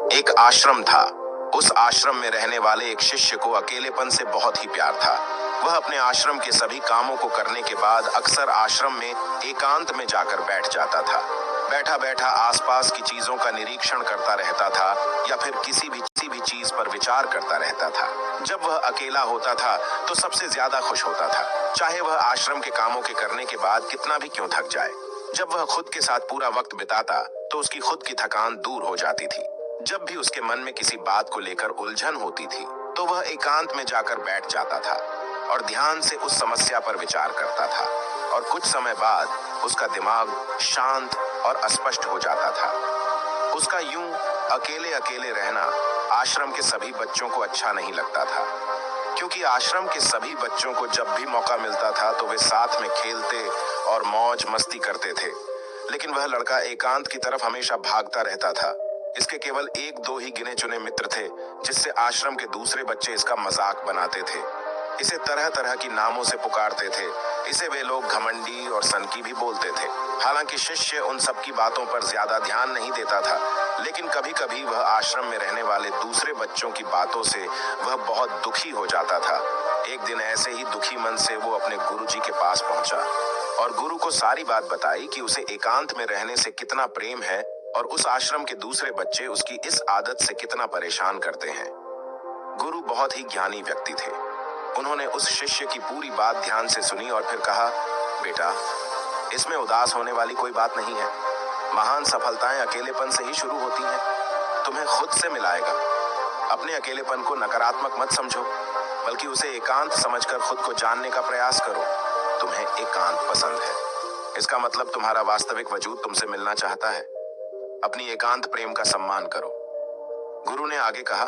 एक आश्रम था। उस आश्रम में रहने वाले एक शिष्य को अकेलेपन से बहुत ही प्यार था। वह अपने आश्रम के सभी कामों को करने के बाद अक्सर आश्रम में एकांत में जाकर बैठ जाता था। बैठा बैठा आसपास की चीजों का निरीक्षण करता रहता था या फिर किसी भी चीज पर विचार करता रहता था। जब वह अकेला होता था तो सबसे ज्यादा खुश होता था, चाहे वह आश्रम के कामों के करने के बाद कितना भी क्यों थक जाए। जब वह खुद के साथ पूरा वक्त बिताता तो उसकी खुद की थकान दूर हो जाती थी। जब भी उसके मन में किसी बात को लेकर उलझन होती थी तो वह एकांत में जाकर बैठ जाता था और ध्यान से उस समस्या पर विचार करता था, और कुछ समय बाद उसका दिमाग शांत और स्पष्ट हो जाता था। उसका यूं अकेले अकेले रहना आश्रम के सभी बच्चों को अच्छा नहीं लगता था, क्योंकि आश्रम के सभी बच्चों को जब भी मौका मिलता था तो वे साथ में खेलते और मौज मस्ती करते थे। लेकिन वह लड़का एकांत की तरफ हमेशा भागता रहता था। इसके केवल एक दो ही गिने चुने मित्र थे, जिससे आश्रम के दूसरे बच्चे इसका मजाक बनाते थे, इसे तरह तरह की नामों से पुकारते थे। इसे वे लोग घमंडी और सनकी भी बोलते थे। हालांकि शिष्य उन सब की बातों पर ज्यादा ध्यान नहीं देता था, लेकिन कभी कभी वह आश्रम में रहने वाले दूसरे बच्चों की बातों से वह बहुत दुखी हो जाता था। एक दिन ऐसे ही दुखी मन से वो अपने गुरुजी के पास पहुंचा और गुरु को सारी बात बताई कि उसे एकांत में रहने से कितना प्रेम है और उस आश्रम के दूसरे बच्चे उसकी इस आदत से कितना परेशान करते हैं। गुरु बहुत ही ज्ञानी व्यक्ति थे। उन्होंने उस शिष्य की पूरी बात ध्यान से सुनी और फिर कहा, बेटा, इसमें उदास होने वाली कोई बात नहीं है। महान सफलताएं अकेलेपन से ही शुरू होती हैं। तुम्हें खुद से मिलाएगा। अपने अकेलेपन को नकारात्मक मत समझो, बल्कि उसे एकांत समझकर खुद को जानने का प्रयास करो। तुम्हें एकांत पसंद है, इसका मतलब तुम्हारा वास्तविक वजूद तुमसे मिलना चाहता है। अपनी एकांत प्रेम का सम्मान करो। गुरु ने आगे कहा,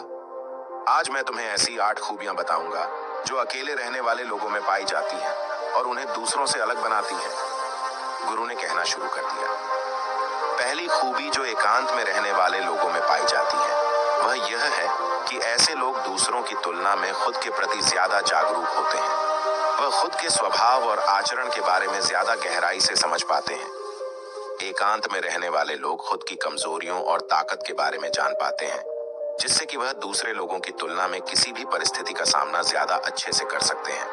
आज मैं तुम्हें ऐसी 8 खूबियां बताऊंगा जो अकेले रहने वाले लोगों में पाई जाती हैं और उन्हें दूसरों से अलग बनाती हैं। गुरु ने कहना शुरू कर दिया। पहली खूबी जो एकांत में रहने वाले लोगों में पाई जाती है वह यह है कि ऐसे लोग दूसरों की तुलना में खुद के प्रति ज्यादा जागरूक होते हैं। वह खुद के स्वभाव और आचरण के बारे में ज्यादा गहराई से समझ पाते हैं। एकांत में रहने वाले लोग खुद की कमजोरियों और ताकत के बारे में जान पाते हैं, जिससे कि वह दूसरे लोगों की तुलना में किसी भी परिस्थिति का सामना ज्यादा अच्छे से कर सकते हैं।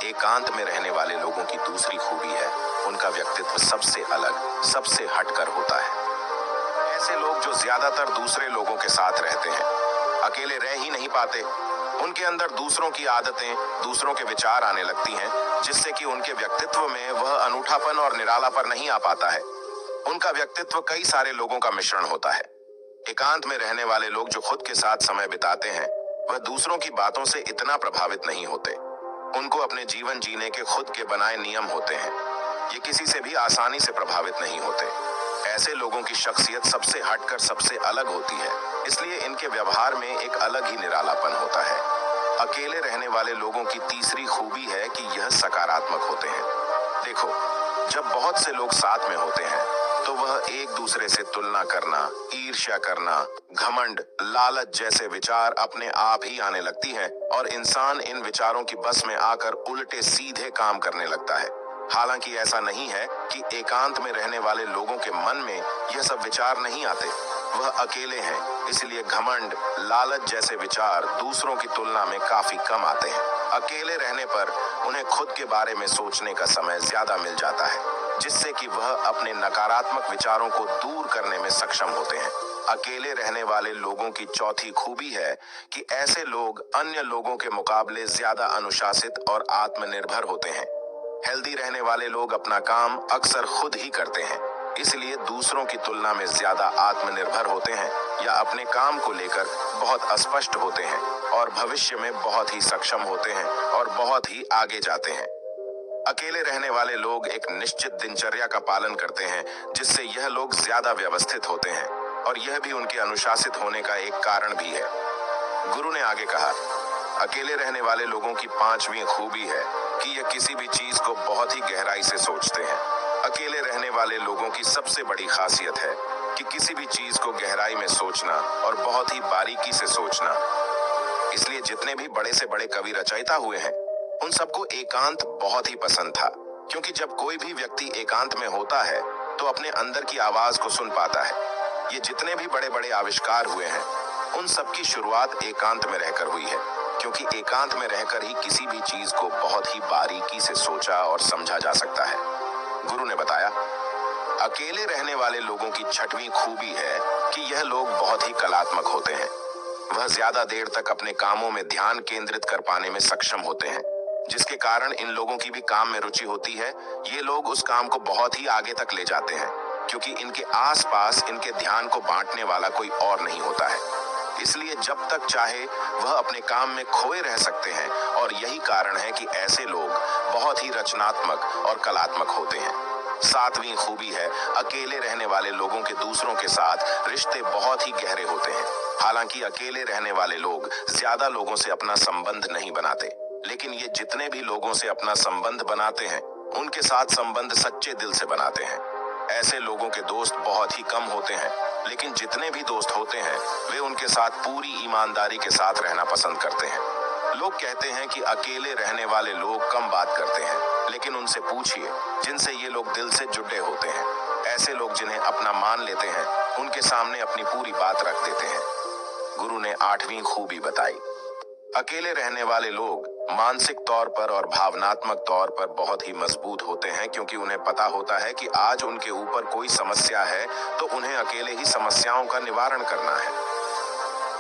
एकांत में रहने वाले लोगों की दूसरी खूबी है उनका व्यक्तित्व सबसे अलग, सबसे हटकर होता है। ऐसे लोग जो ज्यादातर दूसरे लोगों के साथ रहते हैं, अकेले रह ही नहीं पाते। उनके अंदर दूसरों की आदतें, दूसरों के विचार आने लगती हैं, जिससे कि उनके व्यक्तित्व में वह अनूठापन और निरालापन नहीं आ पाता है। उनका व्यक्तित्व कई सारे लोगों का मिश्रण होता है। एकांत में रहने वाले लोग जो खुद के साथ समय बिताते हैं वह दूसरों की बातों से इतना प्रभावित नहीं होते। उनको अपने जीवन जीने के खुद के बनाए नियम होते हैं। ये किसी से भी आसानी से प्रभावित नहीं होते। ऐसे लोगों की शख्सियत सबसे हटकर सबसे अलग होती है, इसलिए इनके व्यवहार में एक अलग ही निरालापन होता है। अकेले रहने वाले लोगों की तीसरी खूबी है कि यह सकारात्मक होते हैं। देखो, जब बहुत से लोग साथ में होते हैं तो वह एक दूसरे से तुलना करना, ईर्ष्या करना, घमंड, लालच जैसे विचार अपने आप ही आने लगती हैं और इंसान इन विचारों की बस में आकर उल्टे सीधे काम करने लगता है। हालांकि ऐसा नहीं है कि एकांत में रहने वाले लोगों के मन में यह सब विचार नहीं आते। वह अकेले हैं, इसलिए घमंड, लालच जैसे विचार दूसरों की तुलना में काफी कम आते हैं। अकेले रहने पर उन्हें खुद के बारे में सोचने का समय ज्यादा मिल जाता है, जिससे कि वह अपने नकारात्मक विचारों को दूर करने में सक्षम होते हैं। अकेले रहने वाले लोगों की चौथी खूबी है कि ऐसे लोग अन्य लोगों के मुकाबले ज्यादा अनुशासित और आत्मनिर्भर होते हैं। हेल्दी रहने वाले लोग अपना काम अक्सर खुद ही करते हैं, इसलिए दूसरों की तुलना में ज्यादा आत्मनिर्भर होते हैं या अपने काम को लेकर बहुत स्पष्ट होते हैं और भविष्य में बहुत ही सक्षम होते हैं और बहुत ही आगे जाते हैं। अकेले रहने वाले लोग एक निश्चित दिनचर्या का पालन करते हैं, जिससे यह लोग ज्यादा व्यवस्थित होते हैं और यह भी उनके अनुशासित होने का एक कारण भी है। गुरु ने आगे कहा, अकेले रहने वाले लोगों की 5वीं खूबी है कि यह किसी भी चीज को बहुत ही गहराई से सोचते हैं। अकेले रहने वाले लोगों की सबसे बड़ी खासियत है कि किसी भी चीज को गहराई में सोचना और बहुत ही बारीकी से सोचना। इसलिए जितने भी बड़े से बड़े कवि रचयिता हुए हैं उन सबको एकांत बहुत ही पसंद था, क्योंकि जब कोई भी व्यक्ति एकांत में होता है तो अपने अंदर की आवाज को सुन पाता है। ये जितने भी बड़े बड़े आविष्कार हुए हैं, उन सब की शुरुआत एकांत में रहकर हुई है, क्योंकि एकांत में रहकर ही किसी भी चीज को बहुत ही बारीकी से सोचा और समझा जा सकता है। गुरु ने बताया, अकेले रहने वाले लोगों की छठवीं खूबी है कि यह लोग बहुत ही कलात्मक होते हैं। वह ज्यादा देर तक अपने कामों में ध्यान केंद्रित कर पाने में सक्षम होते हैं, जिसके कारण इन लोगों की भी काम में रुचि होती है। ये लोग उस काम को बहुत ही आगे तक ले जाते हैं, क्योंकि इनके आसपास इनके ध्यान को बांटने वाला कोई और नहीं होता है। इसलिए जब तक चाहे वह अपने काम में खोए रह सकते हैं, और यही कारण है कि ऐसे लोग बहुत ही रचनात्मक और कलात्मक होते हैं। सातवीं खूबी है, अकेले रहने वाले लोगों के दूसरों के साथ रिश्ते बहुत ही गहरे होते हैं। हालांकि अकेले रहने वाले लोग ज्यादा लोगों से अपना संबंध नहीं बनाते, लेकिन ये जितने भी लोगों से अपना संबंध बनाते हैं, उनके साथ संबंध सच्चे दिल से बनाते हैं। ऐसे लोगों के दोस्त बहुत ही कम होते हैं, लेकिन जितने भी दोस्त होते हैं, वे उनके साथ पूरी ईमानदारी के साथ रहना पसंद करते हैं। लोग कहते हैं कि अकेले रहने वाले लोग कम बात करते हैं, लेकिन उनसे पूछिए जिनसे ये लोग दिल से जुड़े होते हैं। ऐसे लोग जिन्हें अपना मान लेते हैं, उनके सामने अपनी पूरी बात रख देते हैं। गुरु ने आठवीं खूबी बताई, अकेले रहने वाले लोग मानसिक तौर पर और भावनात्मक तौर पर बहुत ही मजबूत होते हैं, क्योंकि उन्हें पता होता है कि आज उनके ऊपर कोई समस्या है तो उन्हें अकेले ही समस्याओं का निवारण करना है।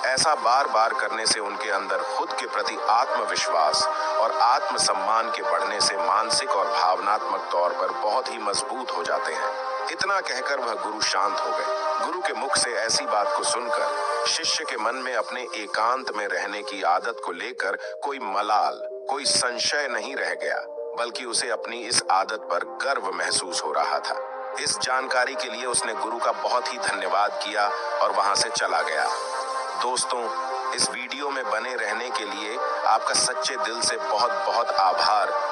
ऐसा बार बार करने से उनके अंदर खुद के प्रति आत्मविश्वास और आत्मसम्मान के बढ़ने से मानसिक और भावनात्मक तौर पर बहुत ही मजबूत हो जाते हैं। इतना कहकर वह गुरु शांत हो गए। गुरु के मुख से ऐसी बात को सुनकर शिष्य के मन में अपने एकांत में रहने की आदत को लेकर कोई मलाल, कोई संशय नहीं रह गया, बल्कि उसे अपनी इस आदत पर गर्व महसूस हो रहा था। इस जानकारी के लिए उसने गुरु का बहुत ही धन्यवाद किया और वहां से चला गया। दोस्तों, इस वीडियो में बने रहने के लिए आपका सच्चे दिल से बहुत बहुत आभार।